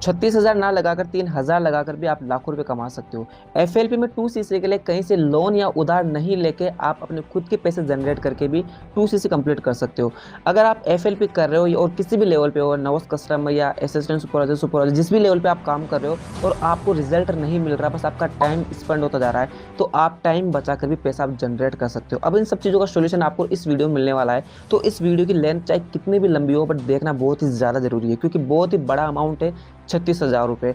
36,000 ना लगाकर 3,000 लगाकर भी आप लाखों रुपए कमा सकते हो। एफएलपी में 2सीसी के लिए कहीं से लोन या उधार नहीं लेके आप अपने खुद के पैसे जनरेट करके भी 2सीसी कंप्लीट कर सकते हो। अगर आप एफएलपी कर रहे हो और किसी भी लेवल पे हो, नवोस कस्टमर या असिस्टेंट सुपरवाइजर सुपरवाइजर जिस भी लेवल पे आप काम कर रहे हो और आपको रिजल्ट नहीं मिल रहा, बस आपका टाइम स्पेंड होता जा रहा है, तो आप टाइम बचा कर भी पैसा आप जनरेट कर सकते हो। अब इन सब चीज़ों का सोल्यूशन आपको इस वीडियो में मिलने वाला है। तो इस वीडियो की लेंथ चाहे कितनी भी लंबी हो, बट देखना बहुत ही ज़्यादा जरूरी है, क्योंकि बहुत ही बड़ा अमाउंट है 36,000 रुपये।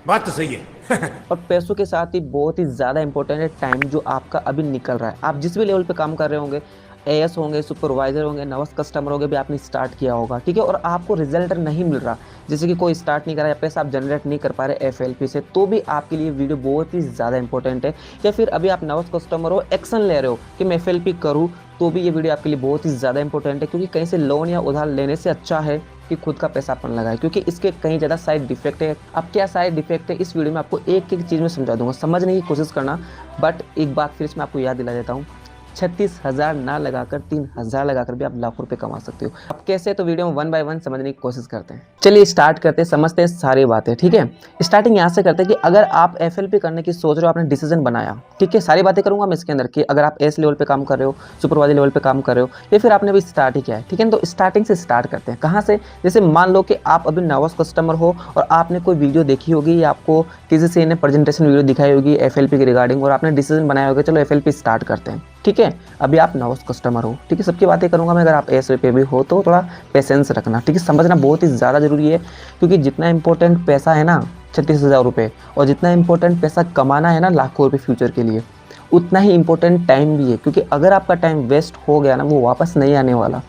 बात तो सही है। और पैसों के साथ ही बहुत ही ज़्यादा इंपॉर्टेंट है टाइम जो आपका अभी निकल रहा है। आप जिस भी लेवल पे काम कर रहे होंगे, एएस होंगे, सुपरवाइजर होंगे, नवस कस्टमर होंगे, भी आपने स्टार्ट किया होगा, ठीक है, और आपको रिजल्ट नहीं मिल रहा, जैसे कि कोई स्टार्ट नहीं कर रहा या पैसा आप जनरेट नहीं कर पा रहे एफएलपी से, तो भी आपके लिए वीडियो बहुत ही ज़्यादा इंपॉर्टेंट है। या फिर अभी आप नवस कस्टमर हो, एक्शन ले रहे हो कि मैं एफएलपी करूँ, तो भी ये वीडियो आपके लिए बहुत ही ज़्यादा इंपॉर्टेंट है, क्योंकि कहीं से लोन या उधार लेने से अच्छा है कि खुद का पैसा अपन लगाए, क्योंकि इसके कहीं ज़्यादा साइड इफेक्ट है। अब क्या साइड इफेक्ट है इस वीडियो में आपको एक एक चीज़ में समझा दूंगा, समझने की कोशिश करना। बट एक बात फिर इसमें आपको याद दिला देता हूँ, 36,000 ना लगाकर 3,000 लगाकर भी आप लाखों रुपए कमा सकते हो। अब कैसे, तो वीडियो में वन बाय वन समझने की कोशिश करते हैं। चलिए स्टार्ट करते हैं, समझते हैं सारी बातें, ठीक है। स्टार्टिंग यहाँ से करते हैं कि अगर आप एफएलपी करने की सोच रहे हो, आपने डिसीजन बनाया, ठीक है, सारी बातें करूंगा मैं इसके अंदर कि अगर आप एस लेवल पे काम कर रहे हो, सुपरवाइजर लेवल पे काम कर रहे हो, या फिर आपने अभी स्टार्ट ही किया है, ठीक है। तो स्टार्टिंग से स्टार्ट करते हैं। कहाँ से? जैसे मान लो कि आप अभी नर्वस कस्टमर हो और आपने कोई वीडियो देखी होगी या आपको किसी से ने प्रेजेंटेशन वीडियो दिखाई होगी एफएलपी के रिगार्डिंग, और आपने डिसीजन बनाया होगा चलो एफएलपी स्टार्ट करते हैं, ठीक है। अभी आप नर्वस कस्टमर हो, ठीक है, सबकी बातें करूंगा मैं। अगर आप एस पे भी हो तो थोड़ा पेशेंस रखना, ठीक है, समझना बहुत ही ज़्यादा जरूरी है, क्योंकि जितना इंपॉर्टेंट पैसा है ना 36,000 रुपये, और जितना इंपॉर्टेंट पैसा कमाना है ना लाखों रुपये फ्यूचर के लिए, उतना ही इंपॉर्टेंट टाइम भी है, क्योंकि अगर आपका टाइम वेस्ट हो गया ना, वो वापस नहीं आने वाला,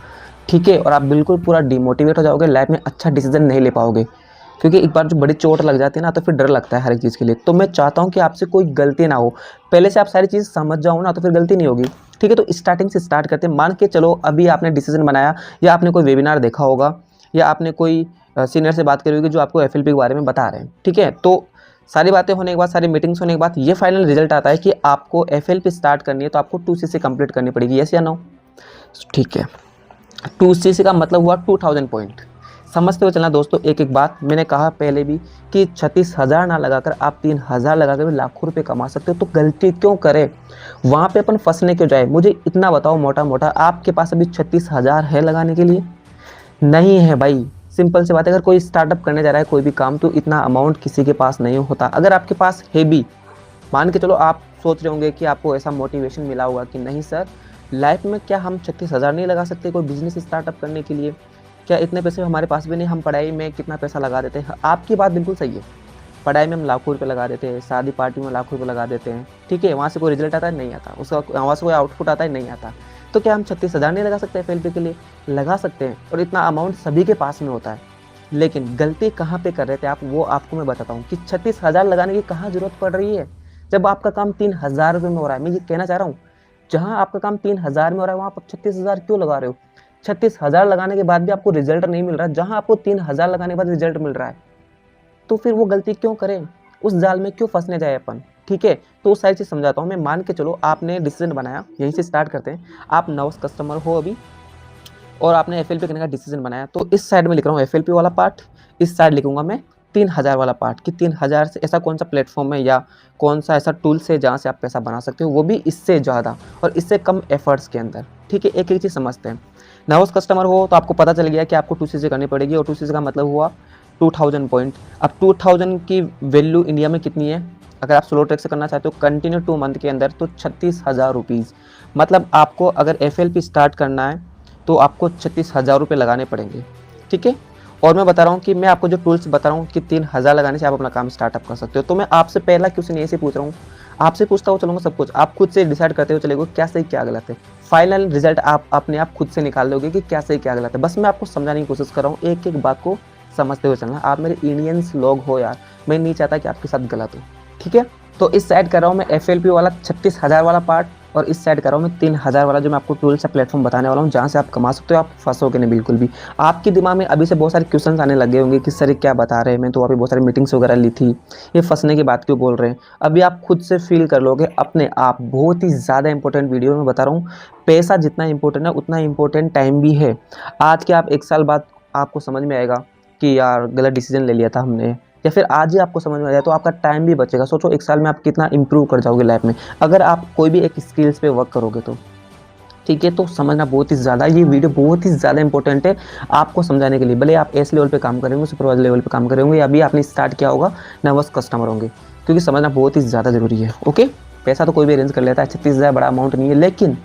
ठीक है, और आप बिल्कुल पूरा डिमोटिवेट हो जाओगे, लाइफ में अच्छा डिसीजन नहीं ले पाओगे, क्योंकि एक बार जो बड़ी चोट लग जाती है ना, तो फिर डर लगता है हर एक चीज़ के लिए। तो मैं चाहता हूँ कि आपसे कोई गलती ना हो, पहले से आप सारी चीज़ समझ जाओ ना, तो फिर गलती नहीं होगी, ठीक है। तो स्टार्टिंग से स्टार्ट करते हैं। मान के चलो अभी आपने डिसीजन बनाया, या आपने कोई वेबिनार देखा होगा, या आपने कोई सीनियर से बात करी होगी जो आपको एफएलपी के बारे में बता रहे हैं, ठीक है। तो सारी बातें होने के बाद, सारी मीटिंग्स होने के बाद, ये फाइनल रिजल्ट आता है कि आपको एफएलपी स्टार्ट करनी है, तो आपको 2सीसी कंप्लीट करनी पड़ेगी, यस या नो? ठीक है, 2सीसी का मतलब हुआ 2000 पॉइंट। समझते हुए चलना दोस्तों, एक एक बात मैंने कहा पहले भी कि 36,000 ना लगाकर आप 3,000 लगाकर भी लाखों रुपए कमा सकते हो। तो गलती क्यों करें, वहाँ पे अपन फंसने क्यों जाए? मुझे इतना बताओ मोटा मोटा, आपके पास अभी 36,000 है लगाने के लिए? नहीं है भाई। सिंपल सी बात है, अगर कोई स्टार्टअप करने जा रहा है कोई भी काम, तो इतना अमाउंट किसी के पास नहीं होता। अगर आपके पास है भी, मान के चलो आप सोच रहे होंगे कि आपको ऐसा मोटिवेशन मिला होगा कि नहीं सर, लाइफ में क्या हम 36,000 नहीं लगा सकते कोई बिजनेस स्टार्टअप करने के लिए? क्या इतने पैसे हमारे पास भी नहीं, हम पढ़ाई में कितना पैसा लगा देते हैं? आपकी बात बिल्कुल सही है, पढ़ाई में हम लाखों रुपए लगा देते हैं, शादी पार्टी में लाखों रुपए लगा देते हैं, ठीक है, वहाँ से कोई रिजल्ट आता है? नहीं आता। उसका वहाँ से कोई आउटपुट आता है? नहीं आता। तो क्या हम 36,000 नहीं लगा सकते एफएलपी के लिए? लगा सकते हैं, और इतना अमाउंट सभी के पास में होता है। लेकिन गलती कहाँ पे कर रहे थे आप, वो आपको मैं बताता हूँ कि 36,000 लगाने की कहाँ जरूरत पड़ रही है, जब आपका काम 3,000 रुपये में हो रहा है। मैं ये कहना चाह रहा हूँ, जहाँ आपका काम 3,000 में हो रहा है, वहाँ आप 36,000 क्यों लगा रहे हो? 36,000 लगाने के बाद भी आपको रिजल्ट नहीं मिल रहा, जहाँ आपको 3,000 लगाने के बाद रिजल्ट मिल रहा है, तो फिर वो गलती क्यों करें? उस जाल में क्यों फंसने जाए अपन, ठीक है। तो सारी चीज़ समझाता हूँ मैं। मान के चलो आपने डिसीजन बनाया, यहीं से स्टार्ट करते हैं। आप नवस कस्टमर हो अभी, और आपने एफएलपी करने का डिसीजन बनाया, तो इस साइड में लिख रहा हूँ एफएलपी वाला पार्ट, इस साइड लिखूंगा मैं 3,000 वाला पार्ट, कि 3,000 से ऐसा कौन सा प्लेटफॉर्म है या कौन सा ऐसा टूल्स है जहाँ से आप पैसा बना सकते हो, वो भी इससे ज़्यादा और इससे कम एफर्ट्स के अंदर, ठीक है। एक एक चीज़ समझते हैं। नवस कस्टमर हो तो आपको पता चल गया कि आपको 2सीसी करनी पड़ेगी, और 2सीसी का मतलब हुआ 2000 पॉइंट। अब 2000 की वैल्यू इंडिया में कितनी है? अगर आप स्लो ट्रैक से करना चाहते हो कंटिन्यू 2 मंथ के अंदर, तो 36,000 रुपीज़। मतलब आपको अगर एफएलपी स्टार्ट करना है तो आपको 36,000 रुपये लगाने पड़ेंगे, ठीक है। और मैं बता रहा हूँ कि मैं आपको जो टूल्स बता रहा हूँ कि 3,000 लगाने से आप अपना काम स्टार्टअप कर सकते हो। तो मैं आपसे पहला क्वेश्चन यही से पूछ रहा हूँ, आपसे पूछता हुआ चलूँगा सब कुछ, आप खुद से डिसाइड करते हुए चलेगा क्या सही क्या गलत है। फाइनल रिजल्ट आप अपने आप खुद से निकाल लोगे कि क्या सही क्या गलत है। बस मैं आपको समझाने की कोशिश कर रहा हूँ, एक एक बात को समझते हुए चलना। आप मेरे इंडियंस लोग हो यार, मैं नहीं चाहता कि आपके साथ गलत हो, ठीक है। तो इस साइड कर रहा हूँ मैं एफएलपी वाला 36,000 वाला पार्ट, और इस साइड कर रहा हूँ मैं 3,000 वाला, जो मैं आपको टूल्स या प्लेटफॉर्म बताने वाला हूँ जहाँ से आप कमा सकते हो। आप फंसोगे नहीं बिल्कुल भी। आपके दिमाग में अभी से बहुत सारे क्वेश्चंस आने लगे होंगे कि सर क्या बता रहे हैं, मैं तो अभी बहुत सारी मीटिंग्स वगैरह ली थी, ये फंसने की बात क्यों बोल रहे हैं? अभी आप खुद से फील कर लोगे अपने आप। बहुत ही ज़्यादा इंपॉर्टेंट वीडियो में बता रहा हूँ। पैसा जितना इंपॉर्टेंट है उतना इंपॉर्टेंट टाइम भी है। आज के आप 1 साल बाद आपको समझ में आएगा कि यार गलत डिसीजन ले लिया था हमने, या फिर आज ही आपको समझ में आ जाए तो आपका टाइम भी बचेगा। सोचो 1 साल में आप कितना इंप्रूव कर जाओगे लाइफ में, अगर आप कोई भी एक स्किल्स पे वर्क करोगे तो। ठीक है, तो समझना बहुत ही ज़्यादा, ये वीडियो बहुत ही ज़्यादा इंपॉर्टेंट है आपको समझाने के लिए। भले आप एस लेवल पे काम करेंगे, सुपरवाइजर लेवल पे काम करेंगे, या अभी आपने स्टार्ट किया होगा, नर्वस कस्टमर होंगे, क्योंकि समझना बहुत ही ज़्यादा ज़रूरी है। ओके, पैसा तो कोई भी अरेंज कर लेता है, 36,000 बड़ा अमाउंट नहीं है, लेकिन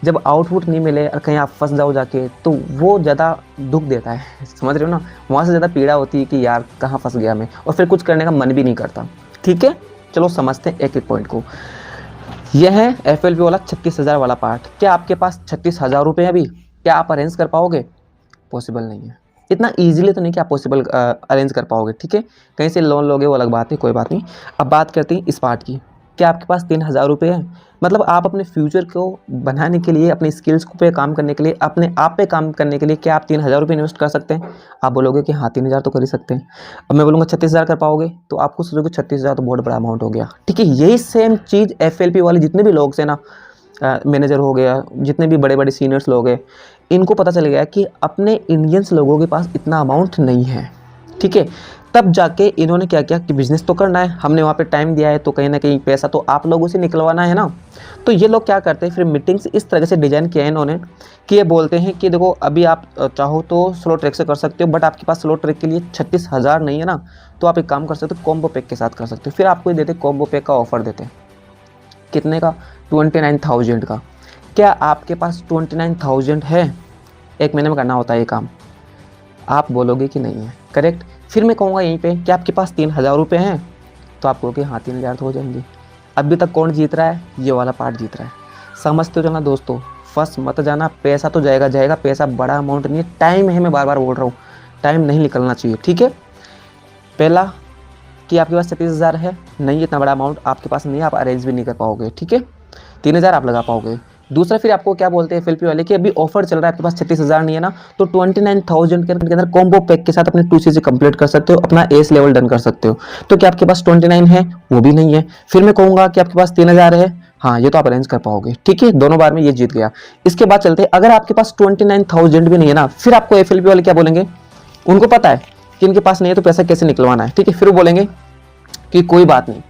जब आउटपुट नहीं मिले और कहीं आप फंस जाओ जाके, तो वो ज़्यादा दुख देता है। समझ रहे हो ना, वहाँ से ज़्यादा पीड़ा होती है कि यार कहाँ फंस गया मैं, और फिर कुछ करने का मन भी नहीं करता। ठीक है, चलो समझते हैं एक एक पॉइंट को। यह है FLP वाला 36,000 वाला पार्ट। क्या आपके पास 36,000 रुपये अभी, क्या आप अरेंज कर पाओगे? पॉसिबल नहीं है, इतना इजीली तो नहीं कि आप पॉसिबल अरेंज कर पाओगे। ठीक है, कहीं से लोन लोगे वो अलग बात है, कोई बात नहीं। अब बात करते हैं इस पार्ट की। क्या आपके पास 3,000 रुपये है? मतलब आप अपने फ्यूचर को बनाने के लिए, अपने स्किल्स पे काम करने के लिए, अपने आप पे काम करने के लिए, क्या आप 3,000 रुपये इन्वेस्ट कर सकते हैं? आप बोलोगे कि हाँ 3,000 तो कर ही सकते हैं। अब मैं बोलूँगा 36,000 कर पाओगे, तो आपको सोचोगे 36,000 तो बहुत बड़ा अमाउंट हो गया। ठीक है, यही सेम चीज़ FLP वाले जितने भी लोग हैं ना, मैनेजर हो गया, जितने भी बड़े बड़े सीनियर्स लोग हैं, इनको पता चल गया कि अपने इंडियंस लोगों के पास इतना अमाउंट नहीं है। ठीक है, तब जाके इन्होंने क्या किया कि बिज़नेस तो करना है, हमने वहाँ पे टाइम दिया है, तो कहीं ना कहीं पैसा तो आप लोगों से निकलवाना है ना। तो ये लोग क्या करते हैं, फिर मीटिंग्स इस तरह से डिज़ाइन किया है इन्होंने कि ये बोलते हैं कि देखो अभी आप चाहो तो स्लो ट्रैक से कर सकते हो, बट आपके पास स्लो ट्रैक के लिए 36,000 नहीं है ना, तो आप एक काम कर सकते हो, कॉम्बो पैक के साथ कर सकते हो। फिर आपको ये देते कॉम्बो पैक का ऑफर देते हैं, कितने का? 29,000 का। क्या आपके पास 29,000 है? एक महीने में करना होता है ये काम, आप बोलोगे कि नहीं है, करेक्ट। फिर मैं कहूँगा यहीं पे कि आपके पास 3,000 रुपये हैं, तो आप कहोगे हाँ 3,000 तो हो जाएंगे। अभी तक कौन जीत रहा है? ये वाला पार्ट जीत रहा है। समझते हो ना दोस्तों, फंस मत जाना। पैसा तो जाएगा जाएगा, पैसा बड़ा अमाउंट नहीं है, टाइम है। मैं बार बार बोल रहा हूँ, टाइम नहीं निकलना चाहिए। ठीक है, पहला कि आपके पास 36,000 है, नहीं इतना बड़ा अमाउंट आपके पास नहीं है, आप अरेंज भी नहीं कर पाओगे। ठीक है, 3,000 आप लगा पाओगे। दूसरा, फिर आपको क्या बोलते हैं FLP वाले कि अभी ऑफर चल रहा है, आपके पास 36,000 नहीं है ना, तो 29,000 के अंदर कॉम्बो पैक के साथ अपने 2CC कंप्लीट कर सकते हो, अपना एस लेवल डन कर सकते हो। तो क्या आपके पास 29 है? वो भी नहीं है। फिर मैं कहूँगा कि आपके पास 3,000 है, हाँ ये तो आप अरेंज कर पाओगे। ठीक है, दोनों बार में ये जीत गया। इसके बाद चलते हैं, अगर आपके पास 29,000 भी नहीं है ना, फिर आपको FLP वाले क्या बोलेंगे, उनको पता है कि इनके पास नहीं है तो पैसा कैसे निकलवाना है। ठीक है, फिर वो बोलेंगे कि कोई बात नहीं,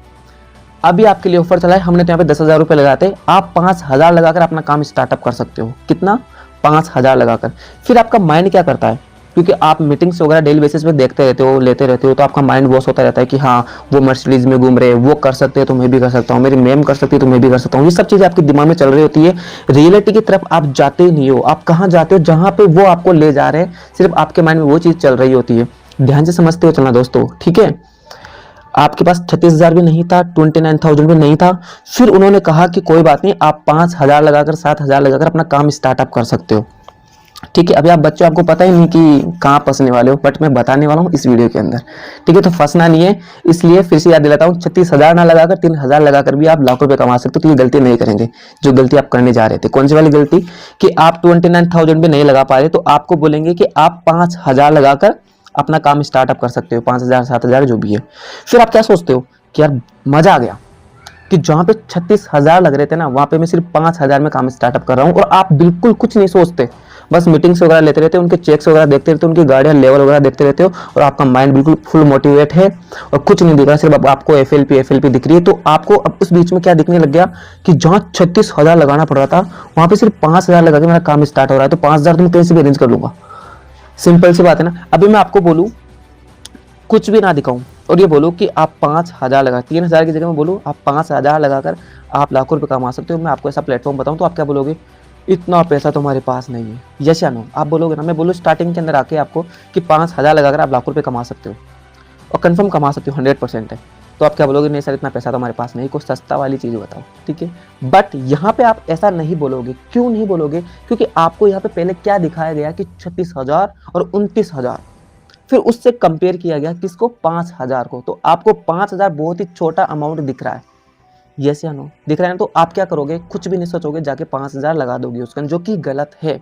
अभी आपके लिए ऑफर चला है, हमने तो यहाँ पे 10,000 रुपये लगाते, आप 5,000 लगाकर अपना काम स्टार्टअप कर सकते हो। कितना? 5,000 लगाकर। फिर आपका माइंड क्या करता है, क्योंकि आप मीटिंग्स वगैरह डेली बेसिस पे देखते रहते हो, लेते रहते हो, तो आपका माइंड वॉश होता रहता है कि हाँ वो मर्सिडीज में घूम रहे हैं, वो कर सकते हैं तो मैं भी कर सकता हूँ, मेरी मैम कर सकती है तो मैं भी कर सकता हूँ। ये सब चीज़ें आपके दिमाग में चल रही होती है, रियलिटी की तरफ आप जाते ही नहीं हो। आप कहाँ जाते हो? जहाँ पे वो आपको ले जा रहे हैं, सिर्फ आपके माइंड में वो चीज़ चल रही होती है। ध्यान से समझते हो चलना दोस्तों। ठीक है, आपके पास 36,000 भी नहीं था, 29,000 भी नहीं था, फिर उन्होंने कहा कि कोई बात नहीं, आप 5,000 लगाकर, 7,000 लगाकर अपना काम स्टार्टअप कर सकते हो। ठीक है, अभी आप बच्चों, आपको पता ही नहीं कि कहाँ फंसने वाले हो, बट मैं बताने वाला हूँ इस वीडियो के अंदर। ठीक है, तो फंसना नहीं है, इसलिए फिर से याद दिलाता हूँ, 36,000 ना लगाकर 3,000 लगाकर भी आप लाखों रुपए कमा सकते हो। तो ये गलती नहीं करेंगे जो गलती आप करने जा रहे थे। कौन सी वाली गलती? कि आप 29,000 भी नहीं लगा पा रहे, तो आपको बोलेंगे कि आप 5,000 लगाकर अपना काम स्टार्टअप कर सकते हो, 5,000 7,000 जो भी है। फिर आप क्या सोचते हो कि यार मजा आ गया, कि जहां पे 36,000 लग रहे थे ना, वहां पे मैं सिर्फ 5,000 में काम स्टार्टअप कर रहा हूं, और आप बिल्कुल कुछ नहीं सोचते, बस मीटिंग्स वगैरह लेते रहते हो, उनके चेक्स वगैरह देखते रहते हो, उनकी गाड़ियां लेवल वगैरह देखते रहते हो, और आपका माइंड बिल्कुल फुल मोटिवेट है और कुछ नहीं दिख रहा, सिर्फ आपको FLP दिख रही है। तो आपको अब उस बीच में क्या दिखने लग गया कि जहां 36,000 लगाना पड़ रहा था, वहां पे सिर्फ 5,000 लगा के मेरा काम स्टार्ट हो रहा है, तो 5,000 तो मैं कहीं से भी अरेंज कर लूंगा। सिंपल सी बात है ना। अभी मैं आपको बोलूं, कुछ भी ना दिखाऊं, और ये बोलो कि आप 5,000 लगा, 3,000 की जगह में बोलो आप 5,000 लगाकर आप लाखों रुपए कमा सकते हो, मैं आपको ऐसा प्लेटफॉर्म बताऊं, तो आप क्या बोलोगे? इतना पैसा तुम्हारे पास नहीं है, यस या नो? आप बोलोगे ना। मैं बोलूँ स्टार्टिंग के अंदर आके आपको कि 5,000 लगाकर आप लाखों रुपए कमा सकते हो, और कंफर्म कमा सकते हो, 100% है, तो आप क्या बोलोगे? नहीं सर, इतना पैसा तो हमारे पास नहीं, कोई सस्ता वाली चीज़ बताओ। ठीक है, बट यहाँ पे आप ऐसा नहीं बोलोगे। क्यों नहीं बोलोगे? क्योंकि आपको यहाँ पे पहले क्या दिखाया गया कि 36,000 और 29,000, फिर उससे कंपेयर किया गया किसको? 5,000 को। तो आपको 5,000 बहुत ही छोटा अमाउंट दिख रहा है, यस या नो? दिख रहा है ना? तो आप क्या करोगे? कुछ भी नहीं सोचोगे, जाके 5,000 लगा दोगे उसका, जो कि गलत है।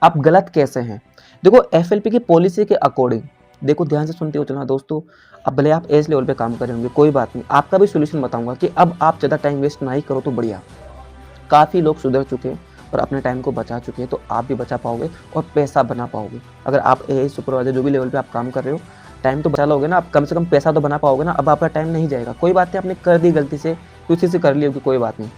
आप गलत कैसे हैं? देखो FLP की पॉलिसी के अकॉर्डिंग, देखो ध्यान से सुनते हो चलना दोस्तों। अब भले आप एज लेवल पे काम कर रहे होंगे, कोई बात नहीं, आपका भी सोल्यूशन बताऊंगा कि अब आप ज़्यादा टाइम वेस्ट ना ही करो तो बढ़िया। काफ़ी लोग सुधर चुके हैं, और अपने टाइम को बचा चुके हैं, तो आप भी बचा पाओगे और पैसा बना पाओगे। अगर आप एआई सुपरवाइजर जो भी लेवल पे आप काम कर रहे हो, टाइम तो बचा लोगे ना, आप कम से कम पैसा तो बना पाओगे ना। अब आपका टाइम नहीं जाएगा, कोई बात नहीं, आपने कर दी गलती से, किसी से कर ली होगी, कोई बात नहीं,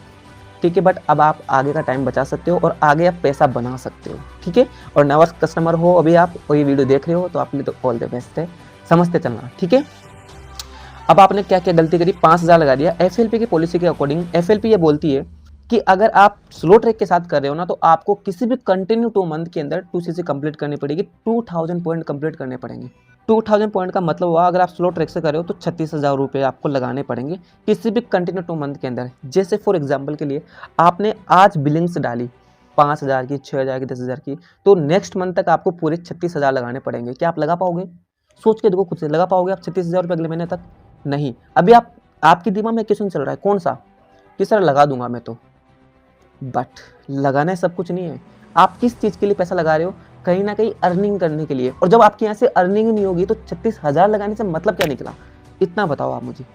ठीक है, बट अब आप आगे का टाइम बचा सकते हो और आगे आप पैसा बना सकते हो, ठीक है। और नवा कस्टमर हो अभी आप और ये वीडियो देख रहे हो, तो आपके लिए तो ऑल द बेस्ट है, समझते चलना, ठीक है। अब आपने क्या क्या गलती करी, 5,000 लगा दिया। एफएलपी की पॉलिसी के अकॉर्डिंग एफएलपी ये बोलती है कि अगर आप स्लो ट्रैक के साथ कर रहे हो ना, तो आपको किसी भी कंटिन्यू 2 मंथ के अंदर 2cc कंप्लीट करनी पड़ेगी, 2000 पॉइंट कंप्लीट करने पड़ेंगे। 2000 पॉइंट का मतलब हुआ अगर आप स्लो ट्रैक से कर रहे हो तो 36,000 रुपये आपको लगाने पड़ेंगे किसी भी कंटिन्यू 2 मंथ के अंदर। जैसे फॉर एग्जाम्पल के लिए आपने आज बिलिंग्स डाली 5,000 की, 6,000 की, 10,000 की, तो नेक्स्ट मंथ तक आपको पूरे 36,000 लगाने पड़ेंगे। क्या आप लगा पाओगे? सोच के देखो खुद से, लगा पाओगे आप 36,000 रुपये अगले महीने तक? नहीं। अभी आपके दिमाग में क्वेश्चन चल रहा है कौन सा, कि सर लगा दूंगा मैं तो, बट लगाना सब कुछ नहीं है। आप किस चीज़ के लिए पैसा लगा रहे हो? कहीं ना कहीं अर्निंग करने के लिए। और जब आपके यहाँ से अर्निंग नहीं होगी तो 36,000 लगाने से मतलब क्या निकला? इतना बताओ आप मुझे,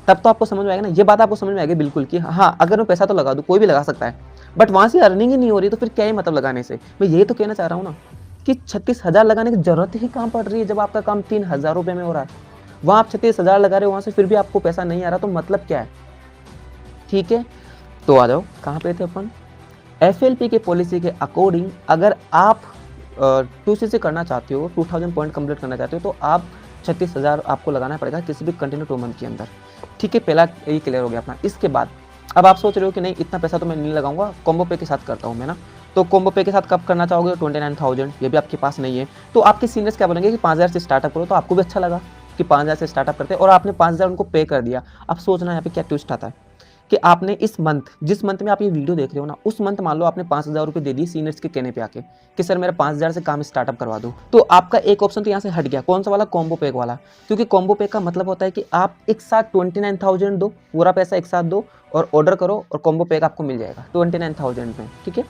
तब तो आपको समझ में आएगा ना। ये बात आपको समझ में आएगी बिल्कुल कि हाँ, अगर मैं पैसा तो लगा दूँ, कोई भी लगा सकता है, बट वहाँ से अर्निंग ही नहीं हो रही तो फिर क्या ही मतलब लगाने से। मैं यही तो कहना चाह रहा हूँ ना कि 36,000 लगाने की जरूरत ही कहाँ पड़ रही है जब आपका काम 3,000 रुपये में हो रहा है। वहाँ आप 36,000 लगा रहे हो, वहाँ से फिर भी आपको पैसा नहीं आ रहा, तो मतलब क्या है? ठीक है, तो आ जाओ, कहाँ पे थे अपन? एफएलपी के पॉलिसी के अकॉर्डिंग अगर आप 2cc करना चाहते हो, 2000 पॉइंट कंप्लीट करना चाहते हो, तो आप 36,000 आपको लगाना पड़ेगा किसी भी कंटिन्यू 2 मंथ के अंदर, ठीक है। पहला यही क्लियर हो गया अपना। इसके बाद अब आप सोच रहे हो कि नहीं इतना पैसा तो मैं नहीं लगाऊंगा, कॉम्बो पे के साथ करता हूँ मैं ना। तो कॉम्बो पे के साथ कब करना चाहोगे? 29,000, ये भी आपके पास नहीं है, तो आपके सीनियर्स क्या बोलेंगे कि 5,000 से स्टार्टअप करो। तो आपको भी अच्छा लगा कि 5,000 से स्टार्टअप करते हैं और आपने 5,000 उनको पे कर दिया। अब सोचना यहाँ पे क्या ट्विस्ट आता है कि आपने इस मंथ, जिस मंथ में आप ये वीडियो देख रहे हो ना, उस मंथ मान लो आपने 5,000 रुपये दे दिए सीनियर्स के कहने पे आके कि सर मेरा 5,000 से काम स्टार्टअप करवा दो। तो आपका एक ऑप्शन तो यहाँ से हट गया, कौन सा वाला? कॉम्बो पैक वाला। क्योंकि कॉम्बो पैक का मतलब होता है कि आप एक साथ 29,000 दो, पूरा पैसा एक साथ दो और ऑर्डर करो और कॉम्बो पैक आपको मिल जाएगा 29,000 में, ठीक है।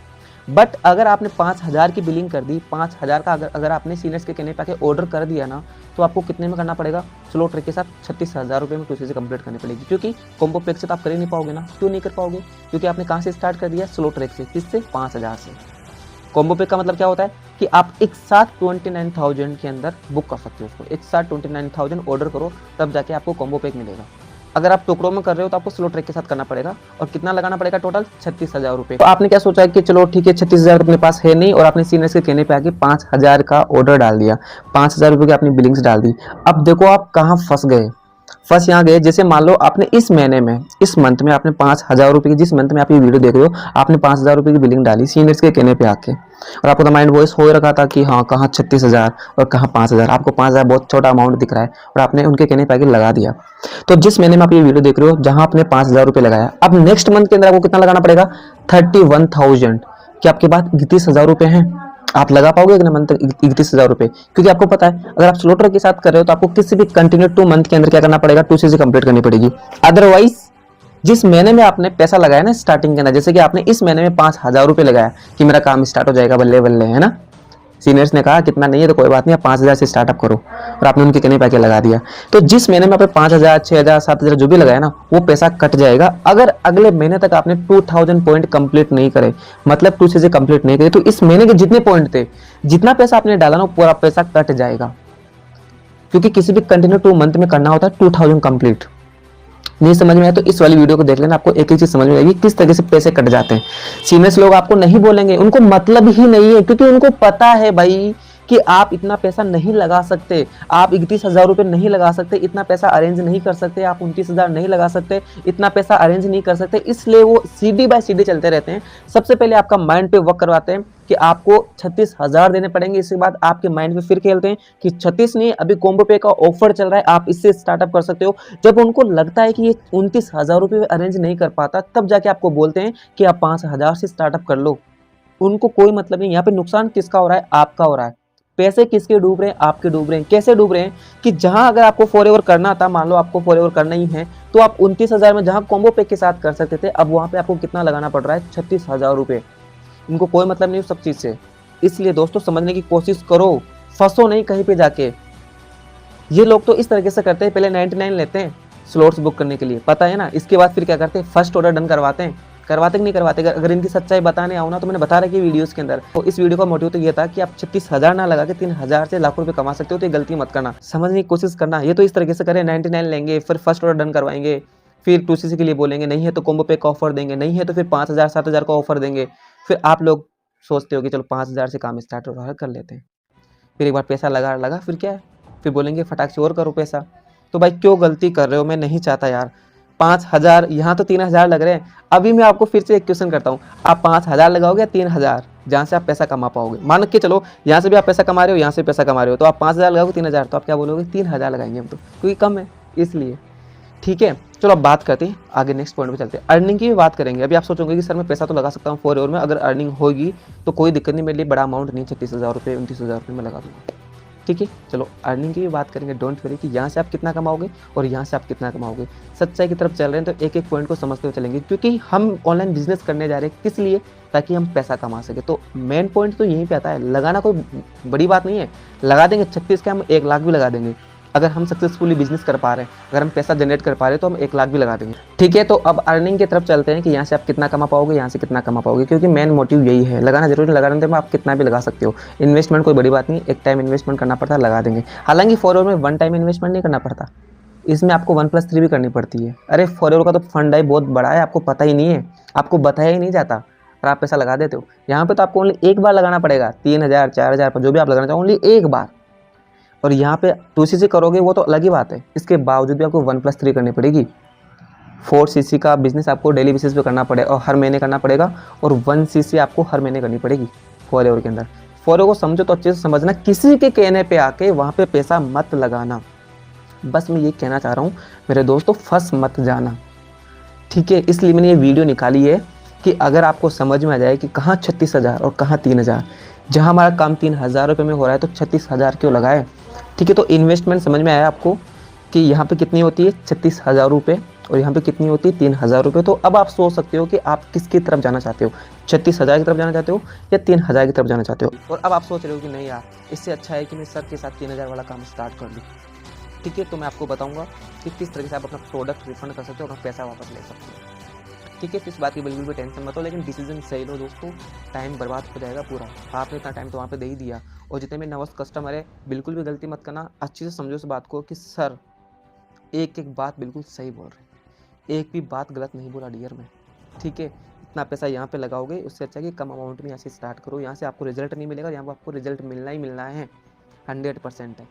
बट अगर आपने 5,000 की बिलिंग कर दी, 5,000 का अगर आपने सीनियर्स के कहने पे आके ऑर्डर कर दिया ना, तो आपको कितने में करना पड़ेगा? स्लो ट्रैक के साथ 36,000 रुपये में 2cc कंप्लीट करनी पड़ेगी। क्योंकि कॉम्बो पैक से तो आप कर ही नहीं पाओगे ना। क्यों नहीं कर पाओगे? क्योंकि आपने कहाँ से स्टार्ट कर दिया? स्लो ट्रैक से। किससे? 5,000 से। कॉम्बो पैक का मतलब क्या होता है कि आप एक साथ 29,000 के अंदर बुक कर सकते हो उसको। एक साथ 29,000 ऑर्डर करो, तब जाके आपको कॉम्बो पैक मिलेगा। अगर आप टुकड़ों में कर रहे हो तो आपको स्लो ट्रैक के साथ करना पड़ेगा। और कितना लगाना पड़ेगा? टोटल 36,000 रुपये। तो आपने क्या सोचा है कि चलो ठीक है 36,000 अपने पास है नहीं, और आपने सीनियर्स के कहने पे आके 5,000 का ऑर्डर डाल दिया, 5,000 रुपये की अपनी बिलिंग्स डाल दी। अब देखो आप कहाँ फंस गए। फंस यहाँ गए, जैसे मान लो आपने इस महीने में, इस मंथ में आपने 5,000 रुपये की, जिस मंथ में आप ये वीडियो देख रहे हो, आपने 5,000 रुपये की बिलिंग डाली सीनियर्स के कहने पे आके, और आपको तो माइंड वॉइस हो रखा था कि हाँ कहाँ 36,000 और कहाँ 5,000। आपको 5,000 बहुत छोटा अमाउंट दिख रहा है और आपने उनके कहने पे आके लगा दिया। तो जिस महीने में आप ये वीडियो देख रहे हो, जहां आपने 5,000 रुपये लगाया, अब नेक्स्ट मंथ के अंदर आपको कितना लगाना पड़ेगा? 31,000। कि आपके पास 31,000 रुपये हैं, आप लगा पाओगे अगले मंथ तक 31,000 रुपये? क्योंकि आपको पता है अगर आप स्लो ट्रैक के साथ कर रहे हो तो आपको किसी भी कंटिन्यू 2 मंथ के अंदर क्या करना पड़ेगा? 2cc कंप्लीट करनी पड़ेगी। अदरवाइज जिस महीने में आपने पैसा लगाया ना स्टार्टिंग के अंदर, जैसे कि आपने इस महीने में 5,000 रुपये लगाया कि मेरा काम स्टार्ट हो जाएगा बल्ले बल्ले, है ना। सीनियर्स ने कहा कितना नहीं है तो कोई बात नहीं, आप 5,000 से स्टार्टअप करो, और आपने उनके कहने पे आके लगा दिया। तो जिस महीने में आपने 5,000, 6,000, 7,000 जो भी लगाया ना, वो पैसा कट जाएगा। अगर अगले महीने तक आपने 2,000 पॉइंट कंप्लीट नहीं करे, मतलब 2cc कंप्लीट नहीं करे, तो इस महीने के जितने पॉइंट थे, जितना पैसा आपने डाला ना, पूरा पैसा कट जाएगा। क्योंकि किसी भी कंटिन्यू 2 मंथ में करना होता है 2,000 कंप्लीट। नहीं समझ में आया तो इस वाली वीडियो को देख लेना, आपको एक ही चीज समझ में आएगी किस तरीके से पैसे कट जाते हैं। सीनियर्स लोग आपको नहीं बोलेंगे, उनको मतलब ही नहीं है, क्योंकि उनको पता है भाई कि आप इतना पैसा नहीं लगा सकते, आप 31,000 रुपये नहीं लगा सकते, इतना पैसा अरेंज नहीं कर सकते, आप 29,000 नहीं लगा सकते, इतना पैसा अरेंज नहीं कर सकते। इसलिए वो सीडी बाय सीडी चलते रहते हैं। सबसे पहले आपका माइंड पे वर्क करवाते हैं कि आपको 36,000 देने पड़ेंगे। इसके बाद आपके माइंड पे फिर खेलते हैं कि 36 नहीं, अभी कॉम्बो पे का ऑफर चल रहा है, आप इससे स्टार्टअप कर सकते हो। जब उनको लगता है कि ये 29,000 रुपये अरेंज नहीं कर पाता, तब जाके आपको बोलते हैं कि आप 5,000 से स्टार्टअप कर लो। उनको कोई मतलब नहीं। यहाँ पे नुकसान किसका हो रहा है? आपका हो रहा है। पैसे किसके डूब रहे हैं? आपके डूब रहे हैं। कैसे डूब रहे हैं? कि जहां अगर आपको फॉरएवर करना था, मान लो आपको फॉरएवर करना ही है, तो आप 29,000 में जहां कॉम्बो पैक के साथ कर सकते थे, अब वहां पे आपको कितना लगाना पड़ रहा है? 36,000 रुपये। इनको कोई मतलब नहीं सब चीज से। इसलिए दोस्तों समझने की कोशिश करो, फंसो नहीं कहीं पे जाके। ये लोग तो इस तरीके से करते हैं, पहले 99 लेते हैं स्लॉट्स बुक करने के लिए, पता है ना। इसके बाद फिर क्या करते हैं? फर्स्ट ऑर्डर डन करवाते हैं, करवाते कि नहीं करवाते? अगर इनकी सच्चाई बताने आओ ना तो मैंने बता रखी है वीडियोस के अंदर। तो इस वीडियो का मोटिव तो ये था कि आप 36,000 ना लगा के 3,000 से लाखों रुपए कमा सकते हो, तो ये गलती मत करना, समझने की कोशिश करना। ये तो इस तरीके से करें 99 लेंगे, फिर फर्स्ट ऑर्डर डन करवाएंगे, फिर 2cc के लिए बोलेंगे, नहीं है तो कॉम्बो पैक का ऑफर देंगे, नहीं है तो फिर 5,000 7,000 का ऑफर देंगे। फिर आप लोग सोचते हो कि चलो 5,000 से काम स्टार्ट कर लेते हैं, फिर एक बार पैसा लगा फिर क्या है, फिर बोलेंगे फटाक से और करो पैसा। तो भाई क्यों गलती कर रहे हो? मैं नहीं चाहता यार। 5,000 यहाँ तो 3,000 लग रहे हैं। अभी मैं आपको फिर से एक क्वेश्चन करता हूँ, आप 5,000 लगाओगे या 3,000 जहाँ से आप पैसा कमा पाओगे? मान के चलो यहाँ से भी आप पैसा कमा रहे हो, यहाँ से पैसा कमा रहे हो, तो आप 5,000 लगाओगे 3,000, तो आप क्या बोलोगे? 3,000 लगाएंगे हम तो, क्योंकि कम है इसलिए। ठीक है, चलो अब बात करते हैं आगे, नेक्स्ट पॉइंट पे चलते हैं। अर्निंग की भी बात करेंगे। अभी आप सोचोगे कि सर मैं पैसा तो लगा सकता हूँ 4 ईयर में, अगर अर्निंग होगी तो कोई दिक्कत नहीं, मेरे लिए बड़ा अमाउंट नहीं, 36,000 रुपये 29,000 रुपये में लगा दूंगा। ठीक है, चलो अर्निंग की भी बात करेंगे। डोंट वरी कि यहाँ से आप कितना कमाओगे और यहाँ से आप कितना कमाओगे। सच्चाई की तरफ चल रहे हैं तो एक एक पॉइंट को समझते हुए चलेंगे, क्योंकि हम ऑनलाइन बिजनेस करने जा रहे हैं किस लिए? ताकि हम पैसा कमा सके। तो मेन पॉइंट तो यहीं पे आता है, लगाना कोई बड़ी बात नहीं है, लगा देंगे 36 के हम 1 लाख भी लगा देंगे। अगर हम सक्सेसफुली बिजनेस कर पा रहे हैं, अगर हम पैसा जनरेट कर पा रहे हैं, तो हम 1 लाख भी लगा देंगे। ठीक है, तो अब अर्निंग की तरफ चलते हैं कि यहाँ से आप कितना कमा पाओगे, यहाँ से कितना कमा पाओगे, क्योंकि मेन मोटिव यही है। लगाना जरूरी नहीं, लगाने में आप कितना भी लगा सकते हो। इन्वेस्टमेंट कोई बड़ी बात नहीं, एक टाइम इन्वेस्टमेंट करना पड़ता है, लगा देंगे। हालांकि फॉरएवर में वन टाइम इन्वेस्टमेंट नहीं करना पड़ता, इसमें आपको 1+3 भी करनी पड़ती है। अरे फॉरएवर का तो फंड है बहुत बड़ा है, आपको पता ही नहीं है, आपको बताया ही नहीं जाता, और आप पैसा लगा देते हो। यहाँ पे तो आपको ओनली एक बार लगाना पड़ेगा, 3,000 4,000 जो भी आप लगाना चाहो, ओनली एक बार। और यहाँ पे 2cc करोगे वो तो अलग ही बात है, इसके बावजूद भी आपको 1+3 करनी पड़ेगी। 4cc का बिजनेस आपको डेली बेसिस पे करना पड़ेगा और हर महीने करना पड़ेगा, और 1cc आपको हर महीने करनी पड़ेगी फॉरएवर के अंदर। फॉरएवर को समझो तो अच्छे से समझना, किसी के कहने पे आके वहाँ पे पैसा मत लगाना। बस मैं ये कहना चाह रहा हूँ मेरे दोस्तों, फंस मत जाना। ठीक है, इसलिए मैंने ये वीडियो निकाली है कि अगर आपको समझ में आ जाए कि कहाँ 36,000 और कहाँ 3,000, जहाँ हमारा काम 3,000 रुपये में हो रहा है तो 36,000 क्यों लगाए? ठीक है, तो इन्वेस्टमेंट समझ में आया आपको कि यहाँ पे कितनी होती है? 36,000 रुपये, और यहाँ पे कितनी होती है? 3,000 रुपये। तो अब आप सोच सकते हो कि आप किसकी तरफ जाना चाहते हो, 36,000 की तरफ जाना चाहते हो या 3,000 की तरफ जाना चाहते हो। और अब आप सोच रहे हो कि नहीं यार, इससे अच्छा है कि मैं सर के साथ 3,000 वाला काम स्टार्ट कर लूँ। ठीक है, तो मैं आपको बताऊंगा कि किस तरीके से आप अपना प्रोडक्ट रिफंड कर सकते हो, अपना पैसा वापस ले सकते हो। ठीक है, तो इस बात की बिल्कुल भी टेंशन मत हो, लेकिन डिसीजन सही लो दोस्तों, टाइम बर्बाद हो जाएगा पूरा। आपने इतना टाइम तो वहाँ पे दे ही दिया। और जितने भी नवस कस्टमर है, बिल्कुल भी गलती मत करना, अच्छे से समझो इस बात को कि सर एक एक बात बिल्कुल सही बोल रहे हैं, एक भी बात गलत नहीं बोला डियर में। ठीक है, इतना पैसा यहाँ पे लगाओगे, उससे अच्छा कि कम अमाउंट में यहाँ से स्टार्ट करो। यहाँ से आपको रिजल्ट नहीं मिलेगा, यहाँ पर आपको रिजल्ट मिलना ही मिलना है, 100% है।